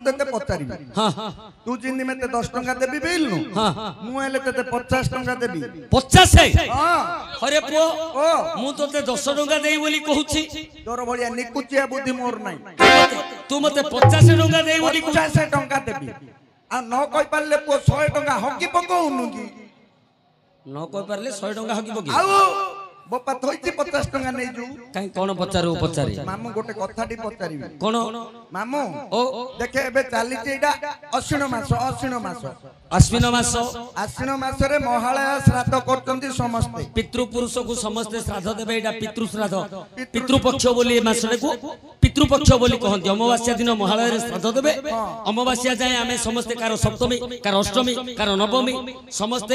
तेते पचारि हां तू जिंदी में ते 10 टंका देबी बेलनु हां मु एले तेते 50 टंका देबी 50 हां अरे पो मु तोते 10 टंका देई बोली कहूची तोर बलिया निकुचिया बुद्धि मोर नाही तू मते 50 टंका देई बोली 50 टंका देबी आ न कहि पारले पो 100 टंका हकी पकोउनु की न कहि पारले 100 टंका हकी पकी आउ बप्पा थोइची 50 टंका नै जू काई कोन पचारू पचारी मामू गोटे कथाटी पचारी कोन मामू ओ देखे एबे चाली एटा अश्विन मास अश्विन मास रे महालय श्राद्ध करचंती समस्त पितृ पुरुष को समस्त श्राद्ध देबे एटा पितृ श्राद्ध पितृ पक्ष बोली मासरे को पितृ पक्ष बोली कहंती अमावास्या दिन महालय रे श्राद्ध देबे अमावास्या जाय आमे समस्त कार सप्तमी कार अष्टमी कार नवमी समस्त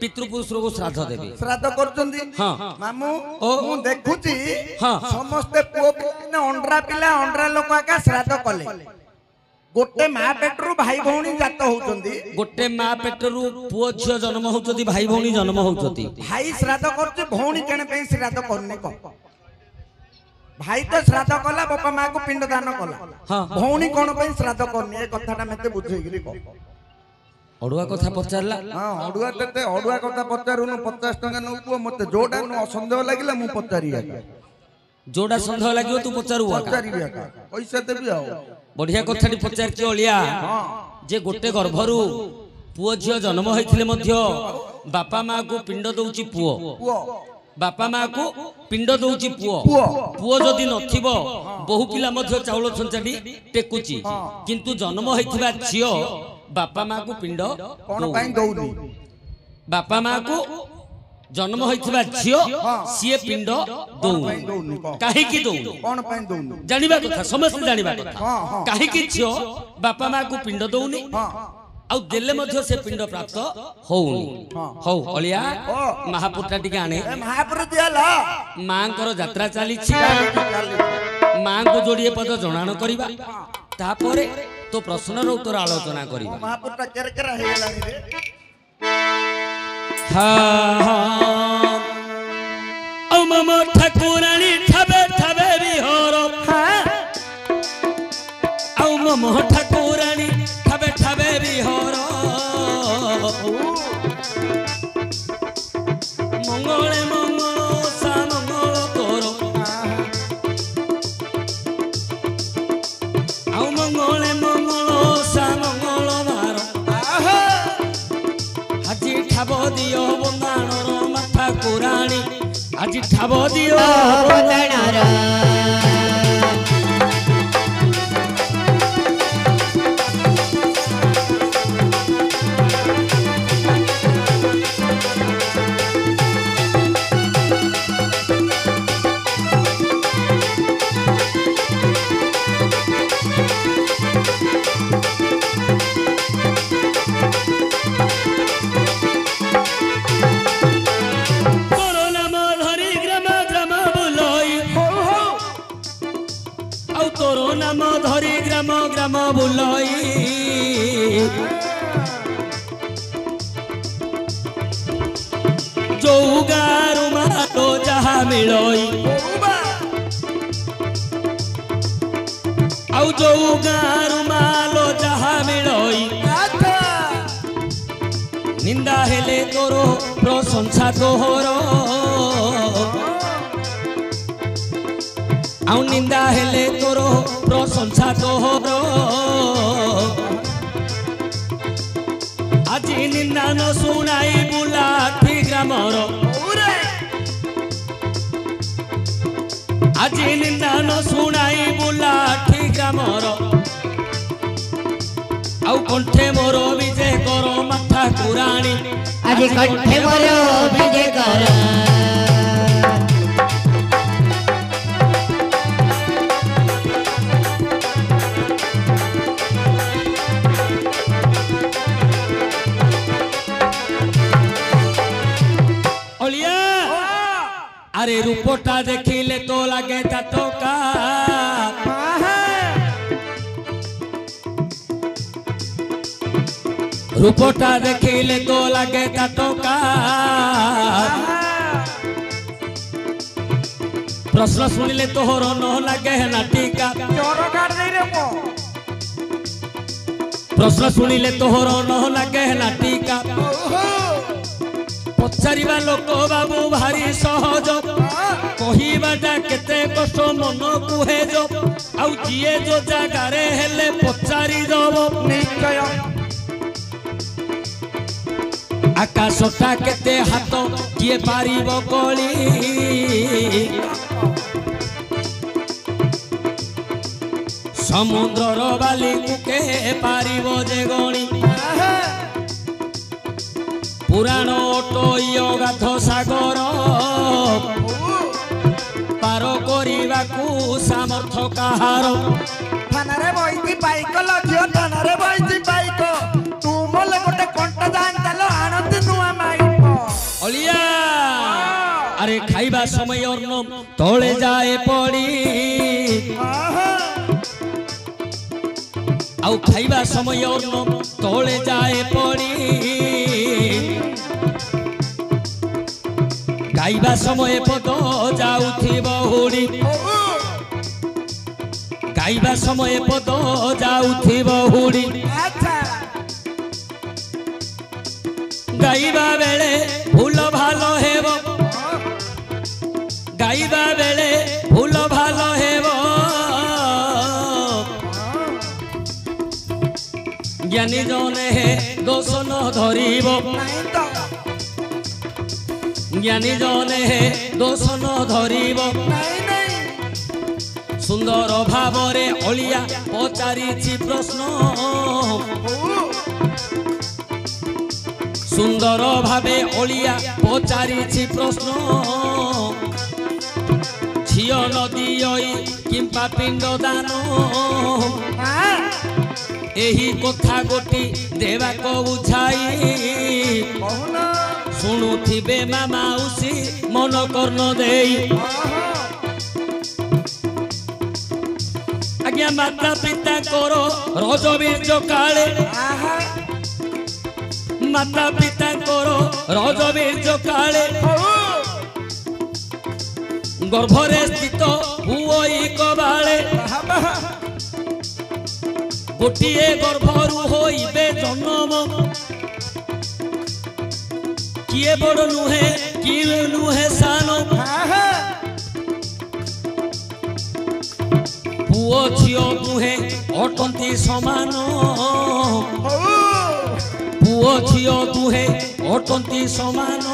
पितृ पुरुष को श्राद्ध देबे श्राद्ध करचंती हां मामू मु देखुची हां समस्त पुओ पिला अंडरा लोक का श्राद्ध कले गोटे मां पेटरू भाई भौणी जात होउचंदी गोटे मां पेटरू पुओ झियो जन्म होउचंदी भाई भौणी जन्म होउचंदी भाई श्राद्ध करचे भौणी केने पे श्राद्ध करने को भाई तो श्राद्ध कला बापा मां को पिंड दान कला हां भौणी कोन पे श्राद्ध करने ए कथाटा मते बुझेगिरी को अडुआ कथा पचारला हां अडुआ तते अडुआ कथा पचारुनु 50 टंका नउपो मते जोडा नु असंदेह लागिला मु पचारिया जोडा संदेह लागियो तू पचारुवा पचारिया पैसा देबी आ बढ़िया कथाटी पचारची ओलिया जे गोटे गर्भरू पुओ झियो जन्म होइथिले मध्य बापा मां को पिंड दउची पुओ बापा मां को पिंड दउची पुओ पुओ जदी नथिबो बहु पिला मध्य चाउल छंचाडी टेकुची किंतु जन्म होइथिबा झियो बापा मां को पिंड कोन पई दउनी बापा मां को जन्म होइथिबा झियो सिए पिंड दउनी काहे की दउनी कोन पई दउनी जानिबा कथा समस्त जानिबा कथा काहे की झियो बापा मां को पिंड दउनी आउ देले मध्य से पिंड प्राप्त होउनी हौ अलिया महापुरटा टिके आने महापुर दियाला मांकर यात्रा चाली छी मां को जोड़िए पद जणाण करिबा तापरे तो प्रश्नर उत्तर आलोचना करिबा महापुरटा केरकेरा हे गेलानी रे हा औ मम ठाकुरानी ठबे ठबे बिहर औ मम ठाकुरानी ठबे ठबे बिहर मंगले मंगल सा मंगल तोर औ मंगले मंगल सा मंगल बार আজি ঠাব দিও বন্দাণর মাথা কুরাণী আজি ঠাব দিও বন্দাণর ग्राम बुलई जो गारु मालो जहा मिलई आउ जो गारु मालो जहा मिलई निंदा हेले तोरो प्रशंसा तोहर आउ निंदा हेले तोरो प्रशंसा तोहर আজি निंदा न सुनाई बुलाठी ग्रामर আজি निंदा न सुनाई बुलाठी ग्रामर आउ कंठे मोर विजय कर माथा कुराणी आज कंठे मोर विजय कर अरे रूपटा देखिले तो लगे तटका रूपटा देखिले तो लगे तटका प्रश्न सुनिले तोहर न लगे नाटिका प्रश्न शुणिले तोहर न लागे नाटिका पचारिबा लोक बाबू भारी सहज कहिबाटा केते कष्ट मन कुहे जो आउ जिए जो जागारे हेले पचारि दब निश्चय आकाशटा केते हाथ किए पारिबो कली समुद्रर बाली कुके पारिबो जे गणी पुराण टोय गाथ सागर पार करने सामर्थ कहार थानारे बइती बाइक लगियो थानारे बइती बाइक तू मोले गोटे कंटा जान तालो आनंद नुआ माइक अलिया अरे खाइबा समय अन्न तले जाए पड़ी आउ खाइबा समय अन्न तले जाए पड़ी गाइबा समय पद जाउथिब हुड़ी गाइबा समय पद जाउथिब हुड़ी गाइबा बेले फूल भालो हेब गाइबा बेले फूल भालो हेब ज्ञानी जने दोष न धरिब ज्ञानी जने दोष न धरिब सुंदर भावरे अलिया पचारिछि प्रश्न सुंदर भावे अलिया पचारिछि प्रश्न झियो नदी किंपा पिंड दान एही कथा गोटी देवा को बुझाई शुणुथिबे मामा उसी मन कर्ण देई आज्ञा माता पिता करो रजबीज काले माता पिता करो रजबीज काले गर्भरे स्थित हुई कबाले गोटिए गर्भरु होइबे जन्म किए बड़ नुहे किए नुहे सान पुओ झियो नुहे अटंती समान पुओ झियो नुहे अटंती समान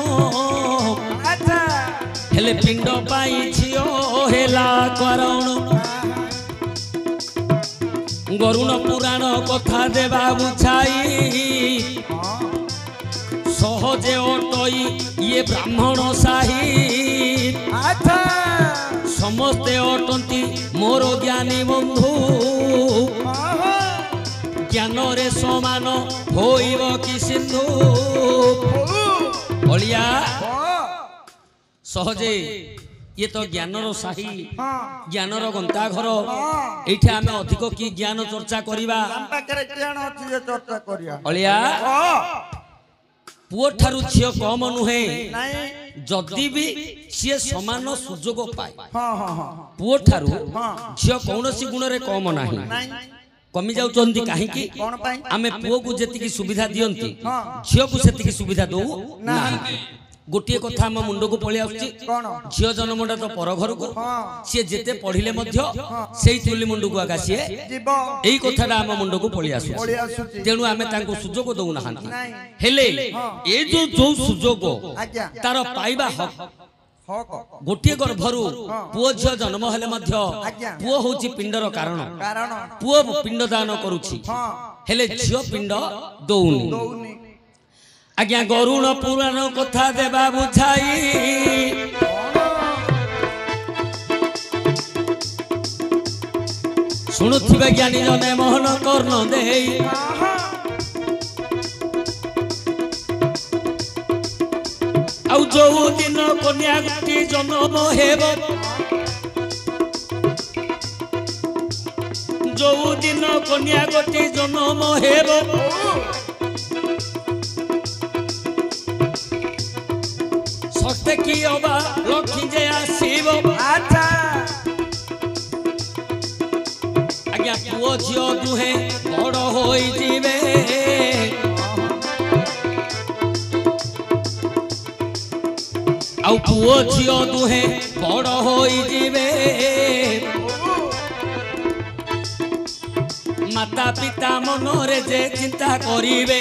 हेले पिंड पाई झियो हेला कारण गरुण पुराण कथा देवा बुझाई सहजे अटई ये ब्राह्मण साही समस्ते अटंती मोर ज्ञानी बंधु ज्ञान रे समान होइब कि सिंधु अलिया सहजे ये तो ज्ञानर साही ज्ञानर गंता घर एठी आमे अधिक की ज्ञान चर्चा करिबा अलिया पुओ ठारू झियो कम नुहे जदि भी सी समान सुजोग पाए पुओ ठारू झियो कौनसी गुण रे कम नाही कमी जाउचंदी काहे कि आमे पुओ को जेतिकी सुविधा दियंती झियो को सेतिकी सुविधा दो ना गोटे कथा आम मुंड को पलि आसुची झियो जन्मटा तो पर घर को सी जेते पढ़िले मध्य सेई तुली मुंड को आगा सी एई कथाटा आम मुंड को पलि आसुची तेणु आमे तांको सुजोग दउ नाहांती हेले ए जो सुजोग तार पाइबा हक गोटे गर्भरु पुओ झियो जन्म हेले मध्य पुओ होची पिंडर कारण पुओ पिंड दान करूची हेले झियो पिंड दउनी आज्ञा गरुण पुराण कथा देवा बुझाई शुणुथिबे ज्ञानी जने मोहन कर्ण देई आउ जो दिन कन्या गोटी जन्म हेब जो दिन कन्या गोटी जन्म हेब सत्य की अबा लक्ष्मी जे आसीब आज्ञा पुओ झियो दुहे बड़ होई जीवे पुओ झियो दुहे बड़ होई जिवे माता पिता मनरे जे चिंता करिवे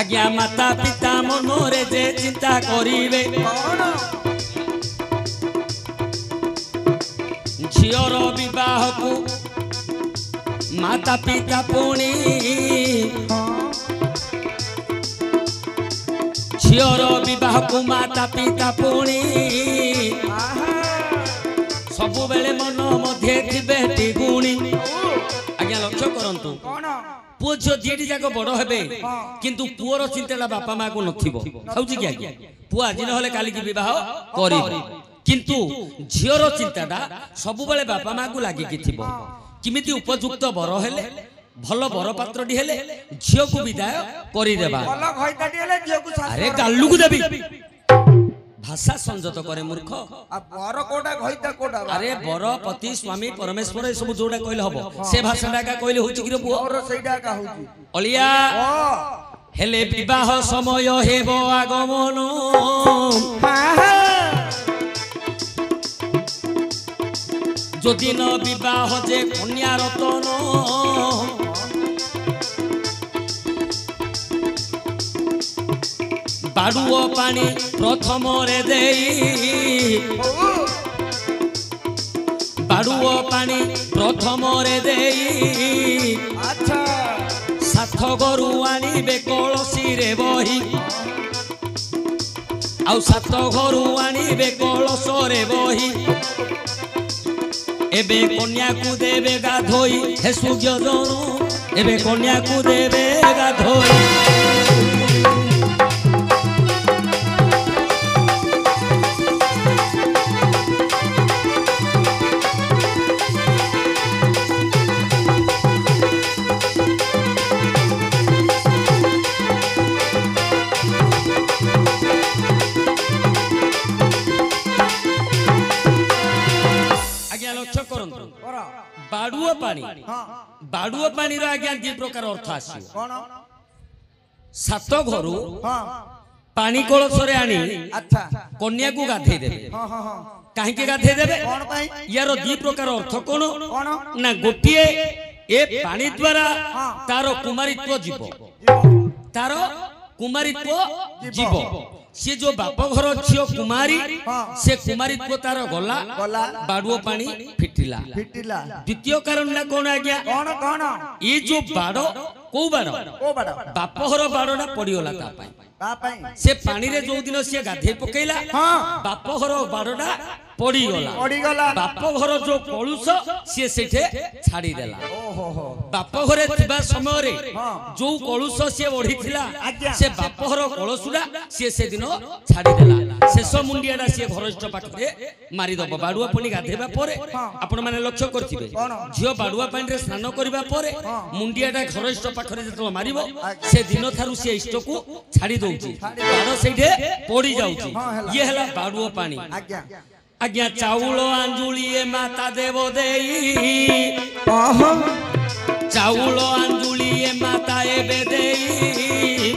आज्ञा माता पिता मनरे जे चिंता करिवे झियर विवाह को माता पिता पुणी झियर विवाह को माता पिता पुणी सबु बेले मन मध्ये थिबे गुणी आज्ञा लक्ष्य करंतु पुओ झियो दीटी जाक बड़ हेबे किंतु पुओर चिंताटा बापा माँ को नथिबो हउची कि आज्ञा पुओ आज नहले काली की विवाह करिबो किंतु झियर चिंताटा सबु बेले बापा माँ को लागि कि थिबो किमिति उपयुक्त बर हेले भल बर पात्रटी हेले झियो को विदाय करि देबा भल खैताटी हेले झियो को अरे गाल्लू को देबी भाषा संजत करे मूर्ख बर कोटा खैता कोटा अरे बर पति स्वामी परमेश्वर ए सब जोडा कहले हबो से भाषाटा का कहले होची कि रे पुओ और सेटा का होची अलिया हेले विवाह समय हेबो आगमन যদি ন বিবাহ যে কন্যা রতন বাড়ুয় পানি প্রথমরে দেই বাড়ুয় পানি প্রথমরে দেই আচ্ছা সাথ গরু আনিবে কলসিরে বহি আউ সাথ গরু আনিবে কলসরে বহি एबे कन्या को देवे गाधोई हे सूर्य जनु एबे कन्या को देवे गाधोई बाड़ुओ पानी बाड़ुओ पानी रो आज्ञा दी प्रकार अर्थ आसी कोन सात घरु पानी कलसरे आनी अच्छा कन्या को गाधे देबे हां हां हां काहे के गाधे देबे कोन पई यार दी प्रकार अर्थ कोन कोन ना गोटिए ए पानी द्वारा तारो कुमारीत्व जीव तारो कुमारीत्व जीव से जो बाप घर झियो कुमारी से कुमारीत्व तार गला बाड़ुओ पानी फिटिला फिटिला द्वितीय कारण ना कोन आज्ञा कोन कोन ये जो बाड़ को बाड़ ओ बड़ा बाप घर बाड़ना पड़ीगला ता पाई का पई से पानी रे जो दिन से गाधे पकेला हां बाप घर बाड़ना पड़ीगला बाप घर जो कलुष सी सेठे छाड़ी देला ओहो हो बाप घरे थिबा समय रे जो कलुष से ओढिथिला से बाप घर कलसुडा से दिन छाड़ी देला शेष मुंडियाडा से घरष्ट पाखरे मारी दब बाड़ुआ पानी गाधेबा परे आपण माने लक्ष्य करथिबे झियो बाड़ुआ पानी रे स्नान करबा परे मुंडियाडा घरष्ट पाखरे जतो मारिबो से दिन थारु से इष्ट को छाड़ी दउची बाड़ सेठे पड़ी जाउची ये हला बाड़ुआ पानी आज्ञा आज्ञा चाउल आंजुलिए माता देव देई ओहो चाउल आंजुलिए माता एबे देई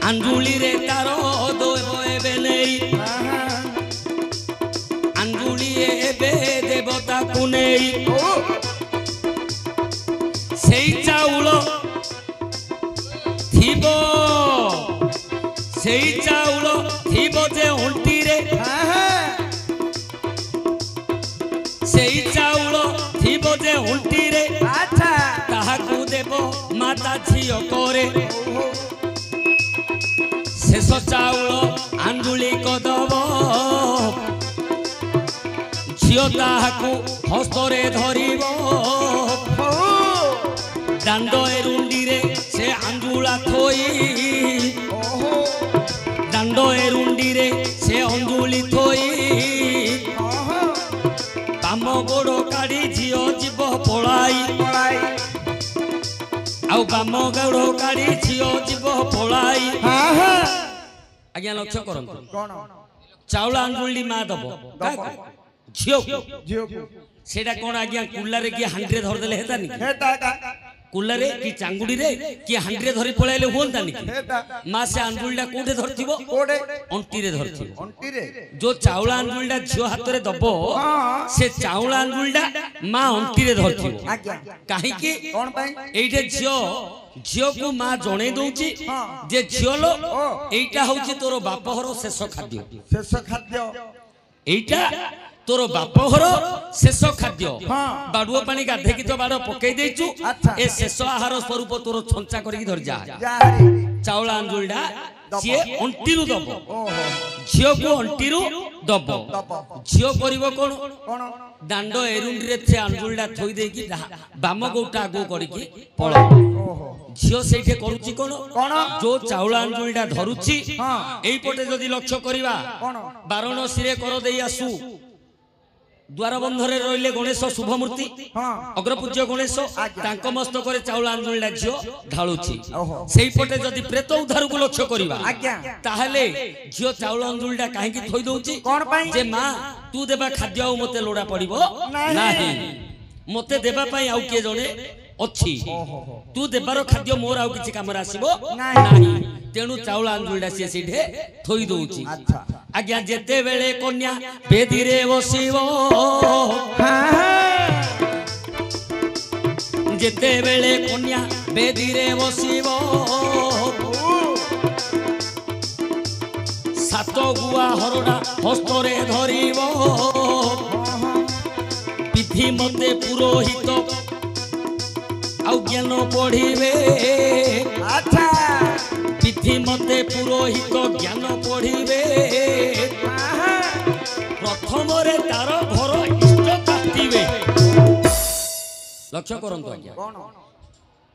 आंजुली रे तारो देव एबे नेई आंजुलिए एबे देवता को नेई सेई चाउल थिबो सेई चाउल थिबो जे उल्टी रे सेई चाउल थिबो जे उल्टी रे अच्छा ताहा को देबो माता झियो करे शेष चाउल आंजुली को दबो झियो ताहा को हस्तरे धरिबो दांडो एरुंडी रे से आंजुला थोई दांडो एरुंडी रे से अंजुली थोई बाम गोड़ काढ़ी झियो जीव पलाई आउ बाम गोड़ काढ़ी झियो जीव पलाई आज्ञा लक्ष्य करंतु चाउल आंजुली मा दबो झियो झियो सेटा कोन आज्ञा कुल्ला रे की हांडी रे धर देले हेता नी हेता का କୁଲାରେ କି ଚାଙ୍ଗୁଡିରେ କି ହାଣ୍ଡିରେ ଧରି ପଳାଇଲେ ହୁଅନ୍ତାନି କି ହେଟା ମା ସେ ଆଞ୍ଜୁଳିଟା କୋଉଠି ଧରିଥିବ କୋଡେ ଅଣ୍ଟିରେ ଧରିଥିବ ଅଣ୍ଟିରେ ଯୋଉ ଚାଉଳ ଆଞ୍ଜୁଳିଟା ଝିଅ ହାତରେ ଦବ ସେ ଚାଉଳ ଆଞ୍ଜୁଳିଟା ମା ଅଣ୍ଟିରେ ଧରିଥିବ ଆଜ୍ଞା କାହିଁକି କଣ ପାଇଁ ଏଇଟା ଝିଅକୁ ମା ଜଣେଇ ଦଉଛି ଯେ ଝିଅ ଲୋ ଏଇଟା ହଉଛି ତୋର ବାପ ଘର ଶେଷ ଖାଦ୍ୟ ଶେଷ ଖାଦ୍ୟ এইটা তোর বাপ ঘর শেষ খাদ্য বাড়ুয়া পানি গাধেকি তো বাড় পকাই দেইছু এ শেষ আহার স্বরূপ তোর ছঞ্চা করিকি ধরি যা চাউল আঞ্জুলটা সিয়ে অন্টিরু দব ঝিওকু অন্টিরু দব ঝিও করিব কোন দাণ্ড এরুন্ডিরে সে আঞ্জুলটা থই দেইকি বাম গোটা আগু করিকি পଳ ঝিও সেইঠে করুচি কোন जो চাউল আঞ্জুলটা ধরুচি এইপটে যদি লক্ষ্য করিবা বারাণসীরে কর দেই আসু द्वार बंधरे रहिले गणेश शुभमूर्ति अग्रपूज्य गणेश तांको मस्तकरे चाउल आंजुलडा झियो ढाळुची सेही पटे जदी प्रेत उद्धार को लक्ष्य करिबा ताहले झियो चाउल आंजुलडा काहे की थोई दउची जे मां तू देबा खाद्य आ मते लोडा पड़िबो नाही मते देबा पई आउ के जणे अछि तू देबार खाद्य मोर आउ किछि कामरा आसीबो नाही तेणु चाउल आंजुलडा से सीधे थोई दउची आज्ञा जेते बेले कन्या बेदीरे बसिबो जेते बेले कन्या बेदीरे बसिबो सात गुआ हरडा हस्तरे धरिबो विधि मते पुरोहित आउ ज्ञान पढ़िबे अच्छा विधि मते पुरोहित ज्ञान पढ़िबे प्रथम रे तार घर इष्ट काटिबे लक्ष्य करंतु आज्ञा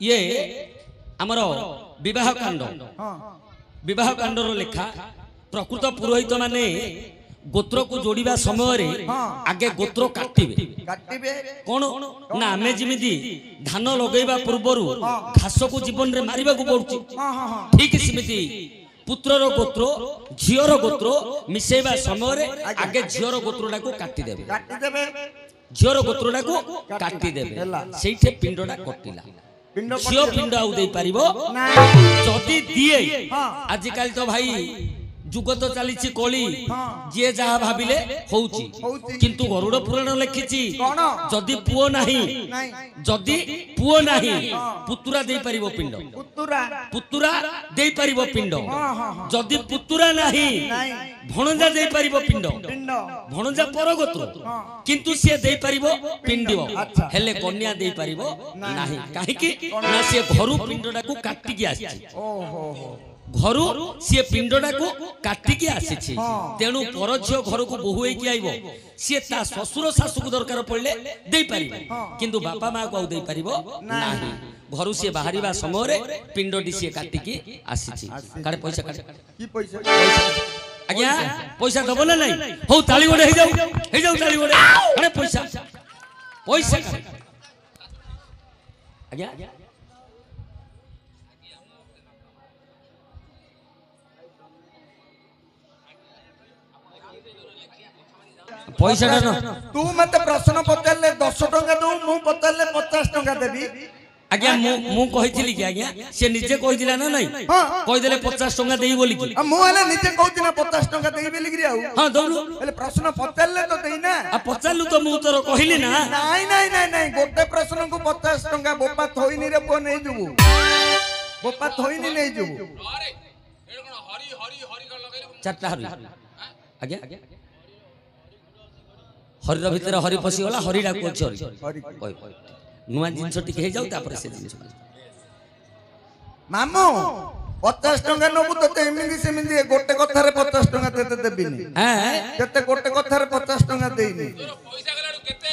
ये हमर विवाह कांड रो लेखा प्रकृत पुरोहित माने गोत्र को जोड़िबा समय रे आगे गोत्र काटिबे कोन ना आमे जिमिति धान लगैबा पूर्वरु घास को जीवन रे मारिबा को पड़ुची ठीक सिमिति पुत्र रो गोत्र झियो रो गोत्र मिसेबा समय रे आगे झियो रो गोत्रडा को काटि देबे झियो रो गोत्रडा को काटि देबे सेइठे पिंडडा कटिला झियो पिंड आउ देई परिबो जदी दिए आज काल तो भाई जुग तो चली कली जी जहा भाविले होउची किंतु गरुड़ पुराण लिखिची जदि पुओ नाही पुतुरा देई परिबो पिंड पुतुरा देई परिबो पिंड जदि पुतुरा नाही भणजा देई परिबो पिंड भणजा परगोत्र किंतु से देई परिबो पिंड हेले कन्या देई परिबो नाही काहे कि ना से घरु पिंडडा को काटि के आछि घरु सी पिंडडा को काटिकी आसी तेणु पर झियो घर को बोहू होई आइबो सी ता ससुर सासु को दरकार पड़ले दे पारिबो किंतु बापा मां को दे पारिबो नाही घरु सी बाहरिबा समय रे पिंडडी सी काटिकी आसी कारे पैसा काटे की पैसा आज्ञा पैसा दबो ना नहीं हो ताली गोडे हे जाऊ ताली गोडे अरे पैसा आज्ञा पैसा तू मत प्रश्न पचारे 10 टंका दू मु पचारे 50 टंका देबी आज्ञा मु कहिथिली कि आज्ञा से निजे कहिदिला ना नहीं कहि देले 50 टंका देई बोली कि मु वाला निजे कहतिना 50 टंका देई बोली कि आउ हां दउलु एले प्रश्न पचारले तो देई ना आ पचारलु तो मु तोर कहिली ना नहीं गोटे प्रश्न को 50 टंका बोपा थोइनी रे पो नै जुबु बोपा थोइनी नै जुबु अरे एड़ कोन हरी कर लगाइले चारटा हरी आज्ञा हरि भीतर हरि पसी गला हरि डाकु अछि हरि नुआ जिंस टिके हे जाउ तापर से जिंस मामू 50 टंका नबु तो एमिंदी सेमिंदी गोटे कथा रे 50 टंका देते देबिनी हैं केते गोटे कथा रे 50 टंका देइनी पैसा गलाडू केते